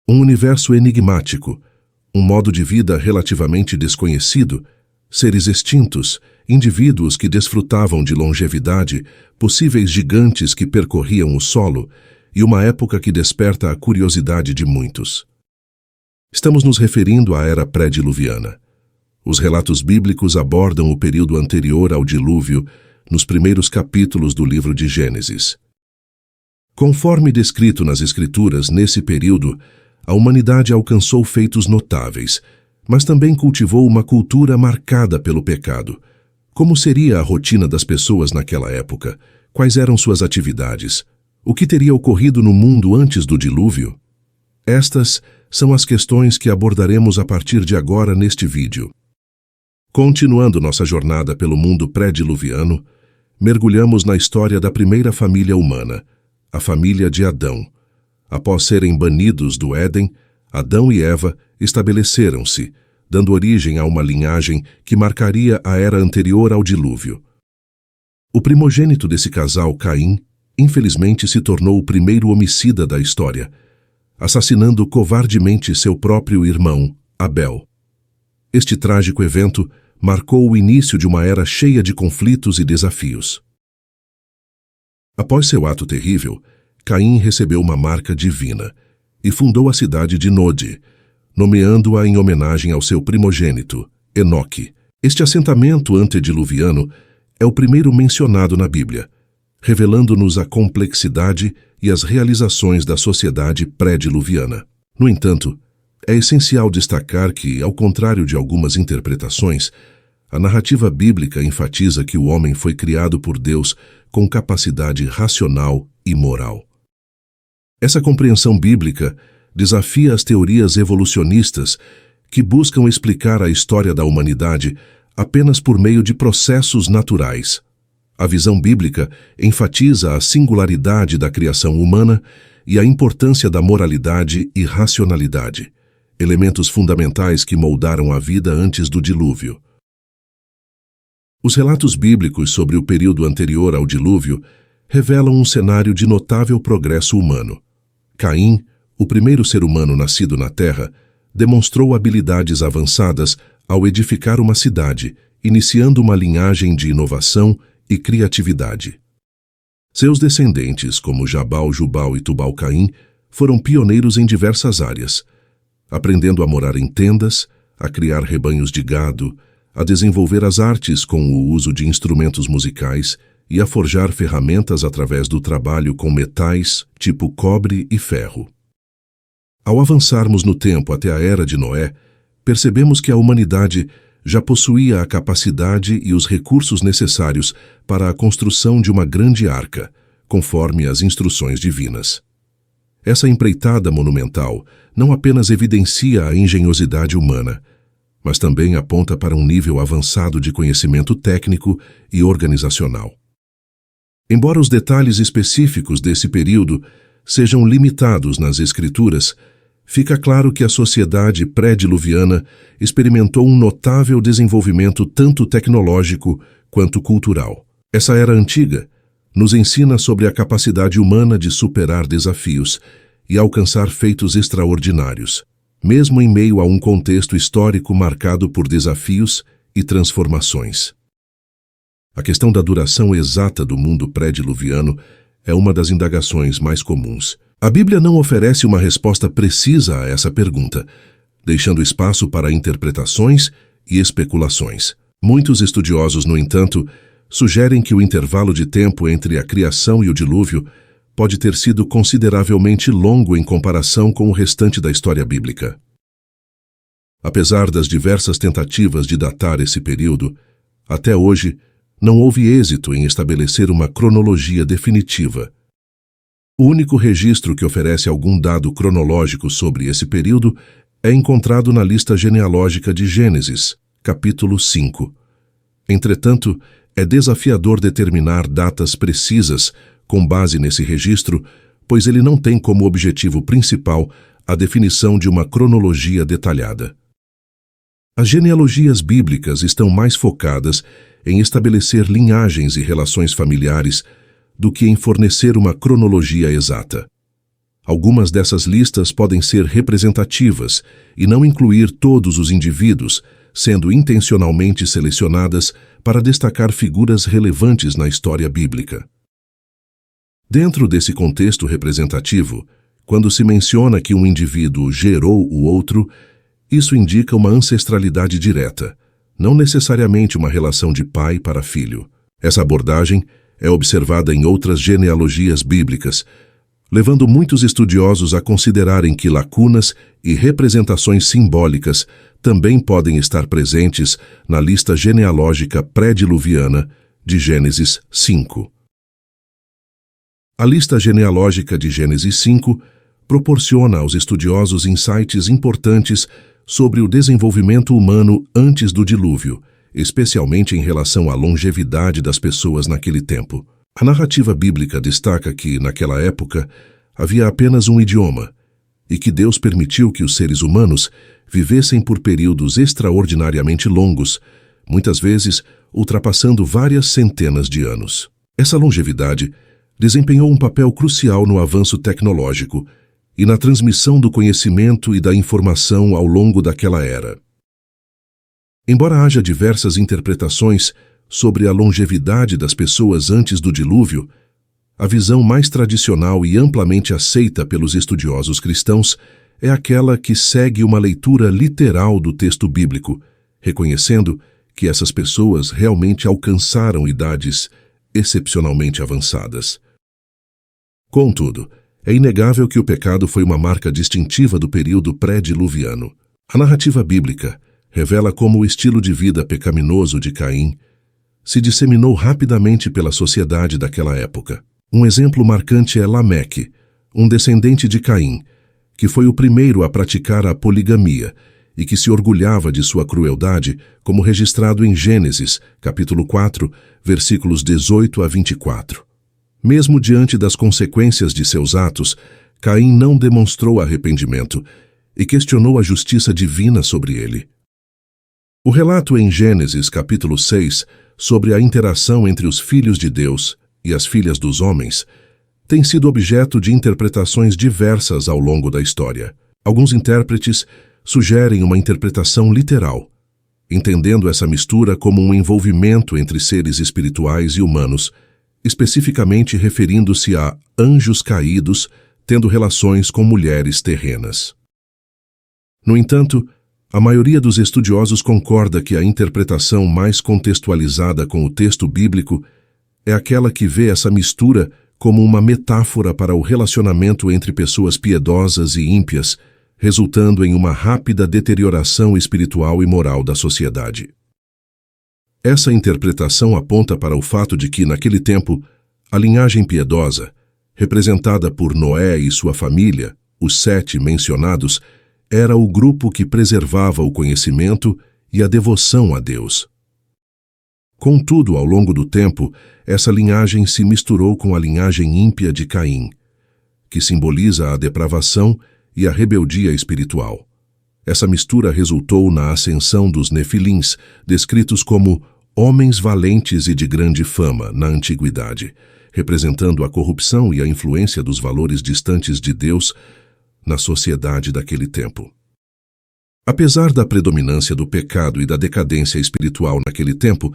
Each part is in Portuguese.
Um universo enigmático, um modo de vida relativamente desconhecido, seres extintos, indivíduos que desfrutavam de longevidade, possíveis gigantes que percorriam o solo, e uma época que desperta a curiosidade de muitos. Estamos nos referindo à era pré-diluviana. Os relatos bíblicos abordam o período anterior ao dilúvio nos primeiros capítulos do livro de Gênesis. Conforme descrito nas Escrituras, nesse período, a humanidade alcançou feitos notáveis, mas também cultivou uma cultura marcada pelo pecado. Como seria a rotina das pessoas naquela época? Quais eram suas atividades? O que teria ocorrido no mundo antes do dilúvio? Estas são as questões que abordaremos a partir de agora neste vídeo. Continuando nossa jornada pelo mundo pré-diluviano, mergulhamos na história da primeira família humana, a família de Adão. Após serem banidos do Éden, Adão e Eva estabeleceram-se, dando origem a uma linhagem que marcaria a era anterior ao dilúvio. O primogênito desse casal, Caim, infelizmente se tornou o primeiro homicida da história, assassinando covardemente seu próprio irmão, Abel. Este trágico evento marcou o início de uma era cheia de conflitos e desafios. Após seu ato terrível, Caim recebeu uma marca divina e fundou a cidade de Nod, nomeando-a em homenagem ao seu primogênito, Enoque. Este assentamento antediluviano é o primeiro mencionado na Bíblia, revelando-nos a complexidade e as realizações da sociedade pré-diluviana. No entanto, é essencial destacar que, ao contrário de algumas interpretações, a narrativa bíblica enfatiza que o homem foi criado por Deus com capacidade racional e moral. Essa compreensão bíblica desafia as teorias evolucionistas que buscam explicar a história da humanidade apenas por meio de processos naturais. A visão bíblica enfatiza a singularidade da criação humana e a importância da moralidade e racionalidade, elementos fundamentais que moldaram a vida antes do dilúvio. Os relatos bíblicos sobre o período anterior ao dilúvio revelam um cenário de notável progresso humano. Caim, o primeiro ser humano nascido na Terra, demonstrou habilidades avançadas ao edificar uma cidade, iniciando uma linhagem de inovação e criatividade. Seus descendentes, como Jabal, Jubal e Tubal-Caim, foram pioneiros em diversas áreas, aprendendo a morar em tendas, a criar rebanhos de gado, a desenvolver as artes com o uso de instrumentos musicais e a forjar ferramentas através do trabalho com metais, tipo cobre e ferro. Ao avançarmos no tempo até a Era de Noé, percebemos que a humanidade já possuía a capacidade e os recursos necessários para a construção de uma grande arca, conforme as instruções divinas. Essa empreitada monumental não apenas evidencia a engenhosidade humana, mas também aponta para um nível avançado de conhecimento técnico e organizacional. Embora os detalhes específicos desse período sejam limitados nas Escrituras, fica claro que a sociedade pré-diluviana experimentou um notável desenvolvimento tanto tecnológico quanto cultural. Essa era antiga nos ensina sobre a capacidade humana de superar desafios e alcançar feitos extraordinários, mesmo em meio a um contexto histórico marcado por desafios e transformações. A questão da duração exata do mundo pré-diluviano é uma das indagações mais comuns. A Bíblia não oferece uma resposta precisa a essa pergunta, deixando espaço para interpretações e especulações. Muitos estudiosos, no entanto, sugerem que o intervalo de tempo entre a criação e o dilúvio pode ter sido consideravelmente longo em comparação com o restante da história bíblica. Apesar das diversas tentativas de datar esse período, até hoje não houve êxito em estabelecer uma cronologia definitiva. O único registro que oferece algum dado cronológico sobre esse período é encontrado na lista genealógica de Gênesis, capítulo 5. Entretanto, é desafiador determinar datas precisas com base nesse registro, pois ele não tem como objetivo principal a definição de uma cronologia detalhada. As genealogias bíblicas estão mais focadas em estabelecer linhagens e relações familiares do que em fornecer uma cronologia exata. Algumas dessas listas podem ser representativas e não incluir todos os indivíduos, sendo intencionalmente selecionadas para destacar figuras relevantes na história bíblica. Dentro desse contexto representativo, quando se menciona que um indivíduo gerou o outro, isso indica uma ancestralidade direta, não necessariamente uma relação de pai para filho. Essa abordagem é observada em outras genealogias bíblicas, levando muitos estudiosos a considerarem que lacunas e representações simbólicas também podem estar presentes na lista genealógica pré-diluviana de Gênesis 5. A lista genealógica de Gênesis 5 proporciona aos estudiosos insights importantes sobre o desenvolvimento humano antes do dilúvio, especialmente em relação à longevidade das pessoas naquele tempo. A narrativa bíblica destaca que, naquela época, havia apenas um idioma e que Deus permitiu que os seres humanos vivessem por períodos extraordinariamente longos, muitas vezes ultrapassando várias centenas de anos. Essa longevidade desempenhou um papel crucial no avanço tecnológico e na transmissão do conhecimento e da informação ao longo daquela era. Embora haja diversas interpretações sobre a longevidade das pessoas antes do dilúvio, a visão mais tradicional e amplamente aceita pelos estudiosos cristãos é aquela que segue uma leitura literal do texto bíblico, reconhecendo que essas pessoas realmente alcançaram idades excepcionalmente avançadas. Contudo, é inegável que o pecado foi uma marca distintiva do período pré-diluviano. A narrativa bíblica revela como o estilo de vida pecaminoso de Caim se disseminou rapidamente pela sociedade daquela época. Um exemplo marcante é Lameque, um descendente de Caim, que foi o primeiro a praticar a poligamia e que se orgulhava de sua crueldade, como registrado em Gênesis, capítulo 4, versículos 18 a 24. Mesmo diante das consequências de seus atos, Caim não demonstrou arrependimento e questionou a justiça divina sobre ele. O relato em Gênesis, capítulo 6, sobre a interação entre os filhos de Deus e as filhas dos homens, tem sido objeto de interpretações diversas ao longo da história. Alguns intérpretes sugerem uma interpretação literal, entendendo essa mistura como um envolvimento entre seres espirituais e humanos, especificamente referindo-se a anjos caídos tendo relações com mulheres terrenas. No entanto, a maioria dos estudiosos concorda que a interpretação mais contextualizada com o texto bíblico é aquela que vê essa mistura como uma metáfora para o relacionamento entre pessoas piedosas e ímpias, resultando em uma rápida deterioração espiritual e moral da sociedade. Essa interpretação aponta para o fato de que, naquele tempo, a linhagem piedosa, representada por Noé e sua família, os 7 mencionados, era o grupo que preservava o conhecimento e a devoção a Deus. Contudo, ao longo do tempo, essa linhagem se misturou com a linhagem ímpia de Caim, que simboliza a depravação e a rebeldia espiritual. Essa mistura resultou na ascensão dos Nefilins, descritos como homens valentes e de grande fama na antiguidade, representando a corrupção e a influência dos valores distantes de Deus na sociedade daquele tempo. Apesar da predominância do pecado e da decadência espiritual naquele tempo,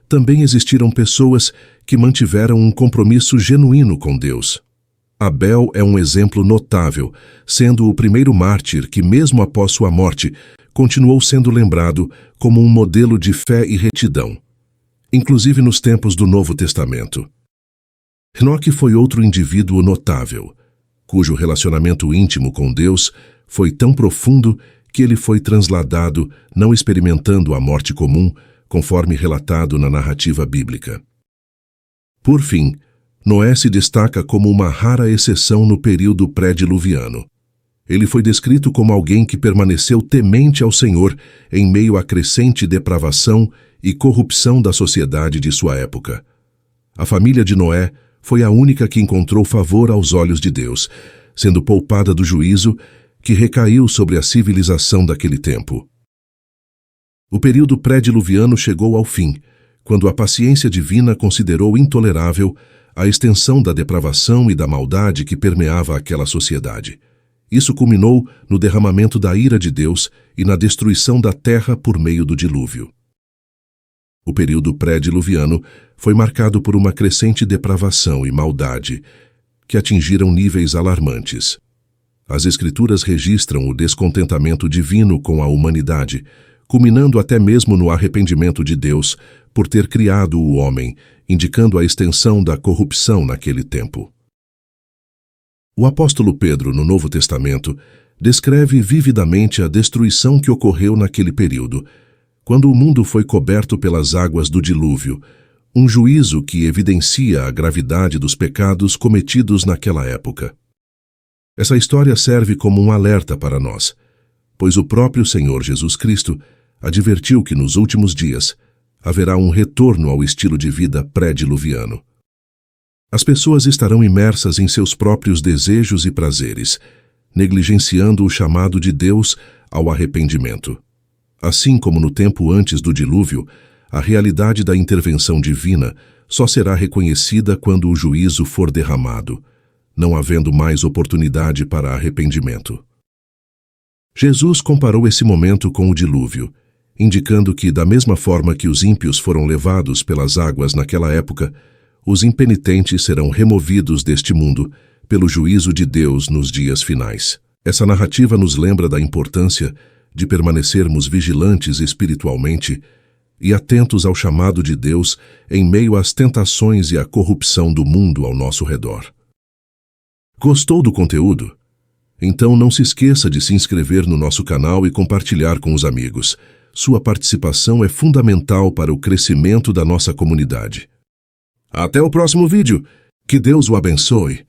também existiram pessoas que mantiveram um compromisso genuíno com Deus. Abel é um exemplo notável, sendo o primeiro mártir que, mesmo após sua morte, continuou sendo lembrado como um modelo de fé e retidão, inclusive nos tempos do Novo Testamento. Enoque foi outro indivíduo notável, cujo relacionamento íntimo com Deus foi tão profundo que ele foi transladado, não experimentando a morte comum, conforme relatado na narrativa bíblica. Por fim, Noé se destaca como uma rara exceção no período pré-diluviano. Ele foi descrito como alguém que permaneceu temente ao Senhor em meio à crescente depravação e corrupção da sociedade de sua época. A família de Noé foi a única que encontrou favor aos olhos de Deus, sendo poupada do juízo que recaiu sobre a civilização daquele tempo. O período pré-diluviano chegou ao fim, quando a paciência divina considerou intolerável a extensão da depravação e da maldade que permeava aquela sociedade. Isso culminou no derramamento da ira de Deus e na destruição da terra por meio do dilúvio. O período pré-diluviano foi marcado por uma crescente depravação e maldade que atingiram níveis alarmantes. As Escrituras registram o descontentamento divino com a humanidade, culminando até mesmo no arrependimento de Deus por ter criado o homem, indicando a extensão da corrupção naquele tempo. O apóstolo Pedro, no Novo Testamento, descreve vividamente a destruição que ocorreu naquele período, quando o mundo foi coberto pelas águas do dilúvio, um juízo que evidencia a gravidade dos pecados cometidos naquela época. Essa história serve como um alerta para nós, pois o próprio Senhor Jesus Cristo advertiu que nos últimos dias haverá um retorno ao estilo de vida pré-diluviano. As pessoas estarão imersas em seus próprios desejos e prazeres, negligenciando o chamado de Deus ao arrependimento. Assim como no tempo antes do dilúvio, a realidade da intervenção divina só será reconhecida quando o juízo for derramado, não havendo mais oportunidade para arrependimento. Jesus comparou esse momento com o dilúvio, indicando que, da mesma forma que os ímpios foram levados pelas águas naquela época, os impenitentes serão removidos deste mundo pelo juízo de Deus nos dias finais. Essa narrativa nos lembra da importância de permanecermos vigilantes espiritualmente e atentos ao chamado de Deus em meio às tentações e à corrupção do mundo ao nosso redor. Gostou do conteúdo? Então não se esqueça de se inscrever no nosso canal e compartilhar com os amigos. Sua participação é fundamental para o crescimento da nossa comunidade. Até o próximo vídeo. Que Deus o abençoe.